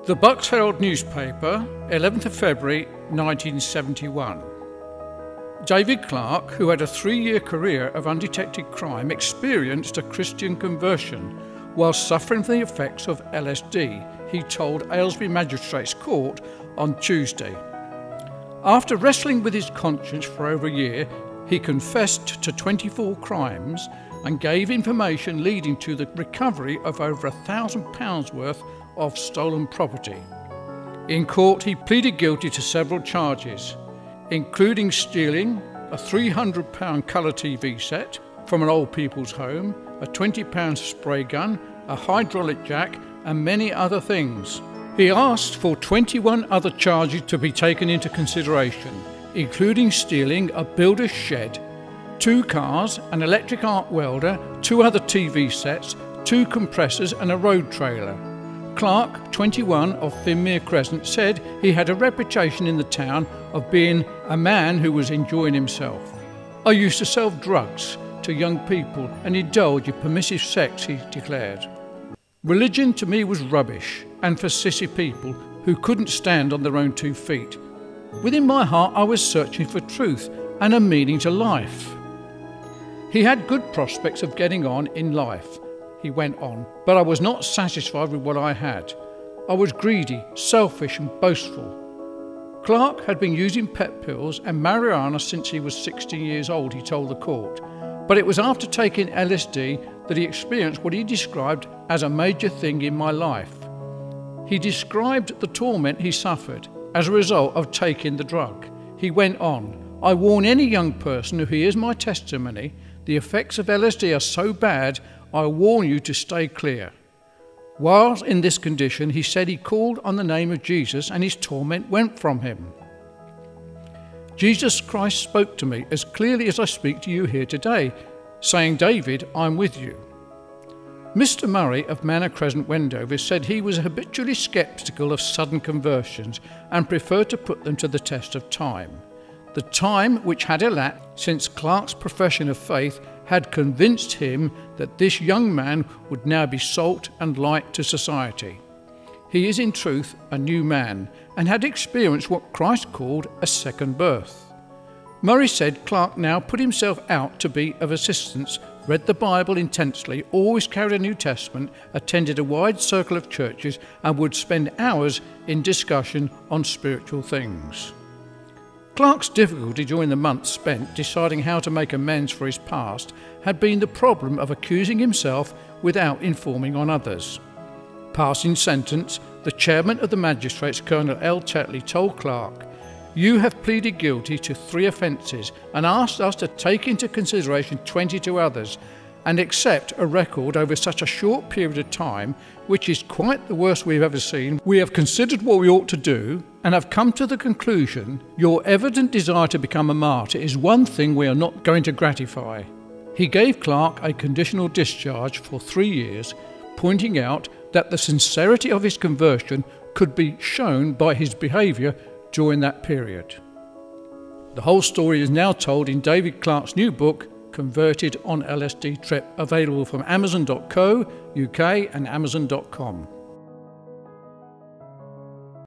The Bucks Herald newspaper, 11th of February 1971. David Clark, who had a 3-year career of undetected crime, experienced a Christian conversion while suffering from the effects of LSD, he told Aylesbury Magistrates Court on Tuesday. After wrestling with his conscience for over a year, he confessed to 24 crimes and gave information leading to the recovery of over £1,000 worth of stolen property. In court, he pleaded guilty to several charges, including stealing a £300 colour TV set from an old people's home, a £20 spray gun, a hydraulic jack, and many other things. He asked for 21 other charges to be taken into consideration, including stealing a builder's shed, 2 cars, an electric arc welder, 2 other TV sets, 2 compressors, and a road trailer. Clark, 21, of Finmere Crescent, said he had a reputation in the town of being a man who was enjoying himself. "I used to sell drugs to young people and indulge in permissive sex," he declared. "Religion to me was rubbish and for sissy people who couldn't stand on their own 2 feet. Within my heart I was searching for truth and a meaning to life." He had good prospects of getting on in life, he went on, "but I was not satisfied with what I had. I was greedy, selfish and boastful." Clark had been using pet pills and marijuana since he was 16 years old, he told the court, but it was after taking LSD that he experienced what he described as a major thing in my life. He described the torment he suffered as a result of taking the drug. He went on, "I warn any young person who hears my testimony, the effects of LSD are so bad, I warn you to stay clear." While in this condition, he said he called on the name of Jesus and his torment went from him. "Jesus Christ spoke to me as clearly as I speak to you here today, saying, 'David, I'm with you.'" Mr. Murray of Manor Crescent, Wendover, said he was habitually sceptical of sudden conversions and preferred to put them to the test of time. The time which had elapsed since Clark's profession of faith had convinced him that this young man would now be salt and light to society. He is in truth a new man and had experienced what Christ called a second birth. Murray said Clark now put himself out to be of assistance, read the Bible intensely, always carried a New Testament, attended a wide circle of churches, and would spend hours in discussion on spiritual things. Clark's difficulty during the months spent deciding how to make amends for his past had been the problem of accusing himself without informing on others. Passing sentence, the chairman of the magistrates, Colonel L. Tetley, told Clark, "You have pleaded guilty to 3 offences and asked us to take into consideration 22 others and accept a record over such a short period of time, which is quite the worst we've ever seen. We have considered what we ought to do and have come to the conclusion your evident desire to become a martyr is one thing we are not going to gratify." He gave Clark a conditional discharge for 3 years, pointing out that the sincerity of his conversion could be shown by his behaviour during that period. The whole story is now told in David Clark's new book, Converted on LSD Trip, available from Amazon.co UK and Amazon.com.